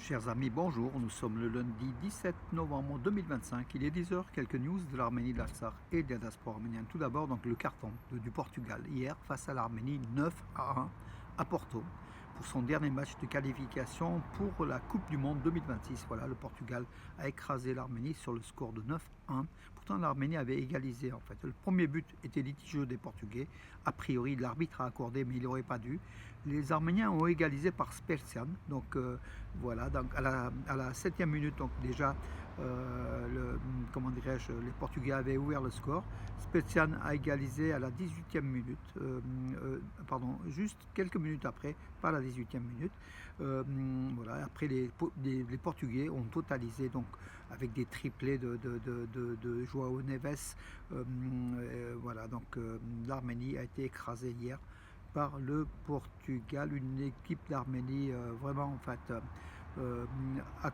Chers amis, bonjour. Nous sommes le lundi 17 novembre 2025. Il est 10 heures. Quelques news de l'Arménie, de l'Artsakh et de la diaspora arménienne. Tout d'abord, donc le carton du Portugal hier face à l'Arménie 9-1 à Porto pour son dernier match de qualification pour la Coupe du Monde 2026. Voilà, le Portugal a écrasé l'Arménie sur le score de 9-1. Pourtant, l'Arménie avait égalisé en fait. Le premier but était litigieux des Portugais. A priori, l'arbitre a accordé, mais il n'aurait pas dû. Les Arméniens ont égalisé par Spelcian. Donc voilà, donc à la 7e minute, donc déjà, comment dirais-je, les Portugais avaient ouvert le score. Spelcian a égalisé à la 18e minute, pardon, juste quelques minutes après, pas la 18e minute. Voilà, après les Portugais ont totalisé donc avec des triplés de João Neves. Voilà, donc l'Arménie a été écrasée hier par le Portugal, une équipe d'Arménie vraiment en fait à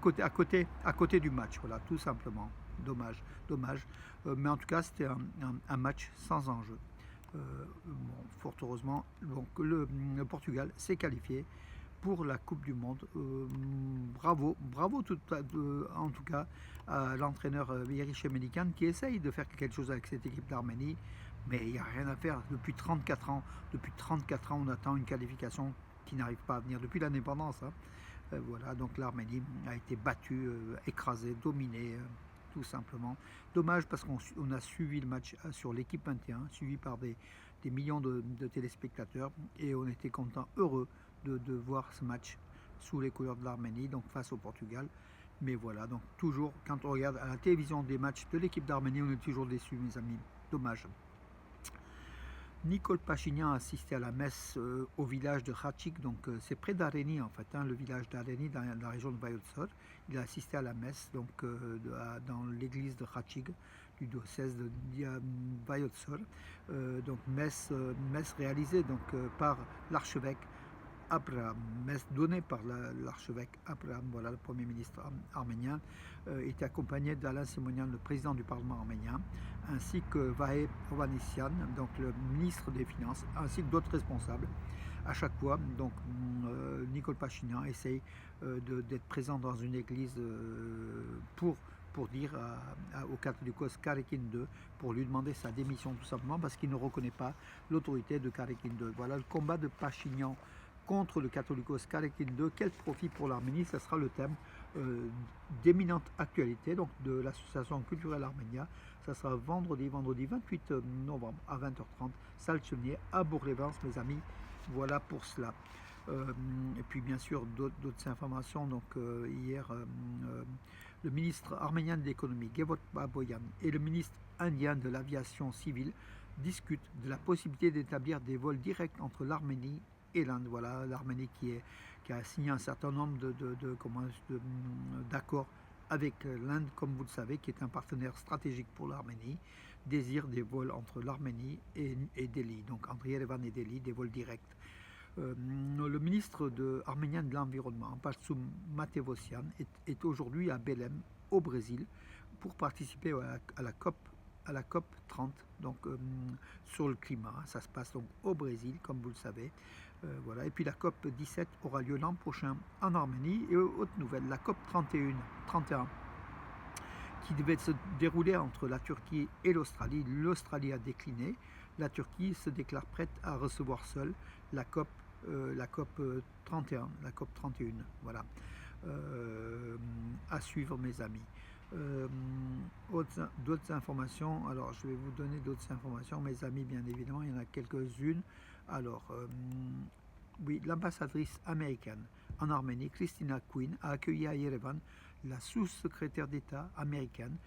côté du match, voilà, tout simplement. Dommage, dommage. Mais en tout cas, c'était un match sans enjeu. Bon, fort heureusement, donc le Portugal s'est qualifié pour la Coupe du Monde. Bravo, bravo en tout cas à l'entraîneur Yeriche Melikan qui essaye de faire quelque chose avec cette équipe d'Arménie, mais il n'y a rien à faire. Depuis 34 ans, on attend une qualification qui n'arrive pas à venir depuis l'indépendance. Hein. Voilà, donc l'Arménie a été battue, écrasée, dominée. Tout simplement. Dommage parce qu'on a suivi le match sur l'équipe 21, suivi par des millions de téléspectateurs, et on était content, heureux de voir ce match sous les couleurs de l'Arménie, donc face au Portugal. Mais voilà, donc toujours, quand on regarde à la télévision des matchs de l'équipe d'Arménie, on est toujours déçus, mes amis. Dommage. Nicole Pachinian a assisté à la messe au village de Khatchik, donc c'est près d'Areni en fait, hein, le village d'Areni dans la région de Vayotsor. Il a assisté à la messe donc dans l'église de Khatchik du diocèse de Vayotsor. Donc messe réalisée donc par l'archevêque Abraham, messe donnée par l'archevêque Abraham, voilà le Premier ministre arménien, était accompagné d'Alain Simonian, le président du Parlement arménien, ainsi que Vahe Hovhannisyan, donc le ministre des Finances, ainsi que d'autres responsables. À chaque fois, donc Nicole Pachinian essaye d'être présent dans une église pour dire au catholique Karekin II, pour lui demander sa démission tout simplement parce qu'il ne reconnaît pas l'autorité de Karekin II. Voilà le combat de Pachinian contre le Catholicos Karekin II, quel profit pour l'Arménie? Ce sera le thème d'éminente actualité donc de l'association culturelle Arménia. Ça sera vendredi 28 novembre à 20h30, salle Chevenier à Bourg-les-Valences, mes amis. Voilà pour cela. Et puis bien sûr d'autres informations. Donc hier, le ministre arménien de l'économie, Gevot Baboyan, et le ministre indien de l'aviation civile discutent de la possibilité d'établir des vols directs entre l'Arménie et l'Inde. Voilà, l'Arménie qui a signé un certain nombre d'accords avec l'Inde, comme vous le savez, qui est un partenaire stratégique pour l'Arménie, désire des vols entre l'Arménie et Delhi, donc entre Yerevan et Delhi, des vols directs. Le ministre arménien de l'Environnement, Palsoum Matevosian, est aujourd'hui à Belém, au Brésil, pour participer à la COP 30, donc sur le climat. Ça se passe donc au Brésil, comme vous le savez. Voilà. Et puis la COP 17 aura lieu l'an prochain en Arménie. Et autre nouvelle, la COP 31, qui devait se dérouler entre la Turquie et l'Australie. L'Australie a décliné. La Turquie se déclare prête à recevoir seule la COP 31, la COP 31. Voilà. À suivre, mes amis. D'autres informations, alors je vais vous donner d'autres informations, mes amis, bien évidemment, il y en a quelques-unes. Alors, oui, l'ambassadrice américaine en Arménie, Christina Quinn, a accueilli à Yerevan la sous-secrétaire d'État américaine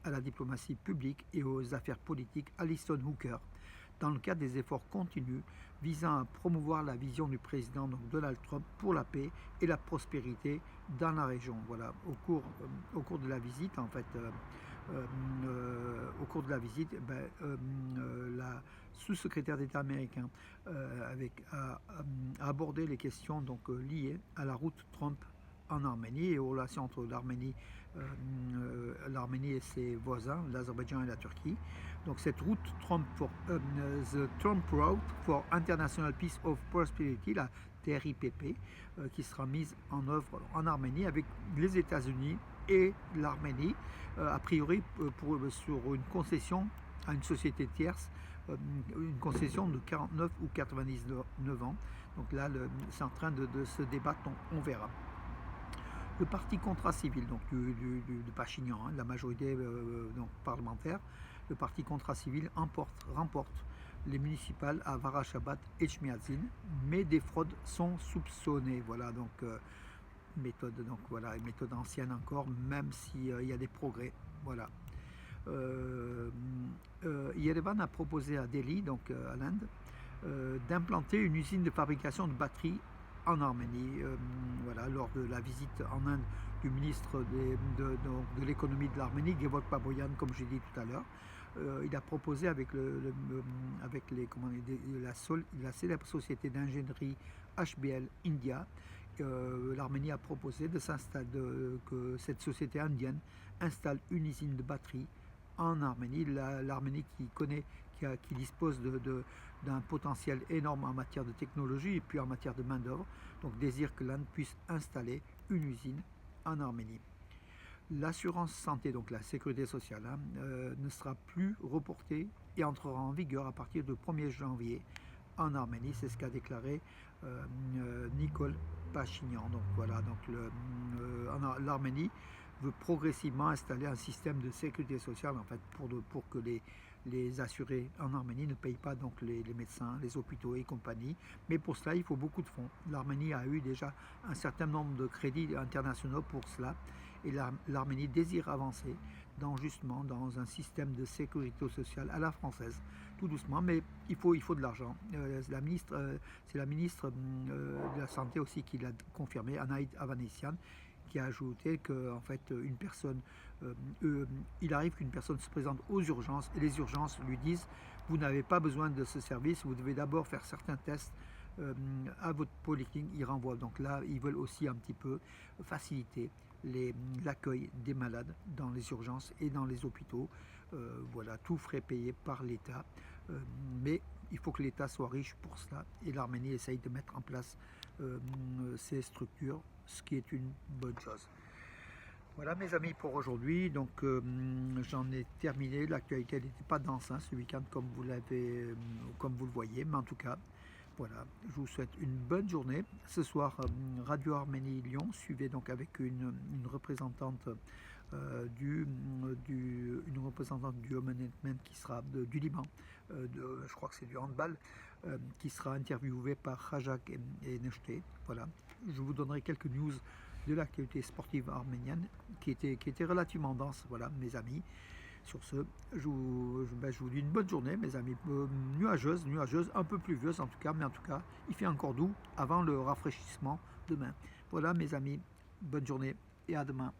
à la diplomatie publique et aux affaires politiques, Alison Hooker, dans le cadre des efforts continus visant à promouvoir la vision du président donc Donald Trump pour la paix et la prospérité dans la région. Voilà, au cours de la visite, en fait, la sous-secrétaire d'État américain a abordé les questions donc liées à la route Trump en Arménie et aux relations entre l'Arménie et ses voisins, l'Azerbaïdjan et la Turquie. Donc cette route the Trump Route for International Peace of Prosperity, la TRIPP, qui sera mise en œuvre en Arménie avec les États-Unis et l'Arménie, a priori sur une concession à une société tierce, une concession de 49 ou 99 ans. Donc là, c'est en train de se débattre, on verra. Le parti contrat civil, donc de Pachinian, la majorité donc, parlementaire, le parti contrat civil remporte les municipales à Varashabat et Chmiadzin, mais des fraudes sont soupçonnées. Voilà, donc méthode ancienne encore, même s'il y a des progrès. Voilà. Yerevan a proposé à Delhi, donc à l'Inde, d'implanter une usine de fabrication de batteries en Arménie. Voilà, lors de la visite en Inde du ministre de l'économie de l'Arménie, Gevot Baboyan, comme j'ai dit tout à l'heure, il a proposé avec la célèbre société d'ingénierie HBL India, l'Arménie a proposé que cette société indienne installe une usine de batterie en Arménie. L'Arménie qui dispose d'un potentiel énorme en matière de technologie et puis en matière de main-d'œuvre, donc désire que l'Inde puisse installer une usine en Arménie. L'assurance santé, donc la sécurité sociale, ne sera plus reportée et entrera en vigueur à partir du 1er janvier en Arménie. C'est ce qu'a déclaré Nicole Pachinian. Donc voilà, donc l'Arménie veut progressivement installer un système de sécurité sociale en fait pour que les assurés en Arménie ne payent pas donc les médecins, les hôpitaux et compagnie. Mais pour cela, il faut beaucoup de fonds. L'Arménie a eu déjà un certain nombre de crédits internationaux pour cela. Et l'Arménie désire avancer justement dans un système de sécurité sociale à la française, tout doucement, mais il faut de l'argent. C'est la ministre de la Santé aussi qui l'a confirmé, Anaïd Avanessian, qui a ajouté que en fait il arrive qu'une personne se présente aux urgences et les urgences lui disent vous n'avez pas besoin de ce service, vous devez d'abord faire certains tests à votre polyclinique. Ils renvoient. Donc là, ils veulent aussi un petit peu faciliter l'accueil des malades dans les urgences et dans les hôpitaux. Voilà, tout frais payé par l'État. Mais il faut que l'État soit riche pour cela. Et l'Arménie essaye de mettre en place ces structures, ce qui est une bonne chose. Voilà mes amis pour aujourd'hui. Donc j'en ai terminé. L'actualité n'était pas dense ce week-end comme vous le voyez, mais en tout cas, voilà, je vous souhaite une bonne journée. Ce soir, Radio Arménie Lyon, suivez donc avec une représentante une représentante du Home Management qui sera du Liban, je crois que c'est du handball, qui sera interviewée par Rajak et Nechté. Voilà, je vous donnerai quelques news de l'actualité sportive arménienne qui était relativement dense. Voilà, mes amis. Sur ce, je vous dis une bonne journée, mes amis. Nuageuse, un peu pluvieuse en tout cas, mais en tout cas, il fait encore doux avant le rafraîchissement demain. Voilà, mes amis, bonne journée et à demain.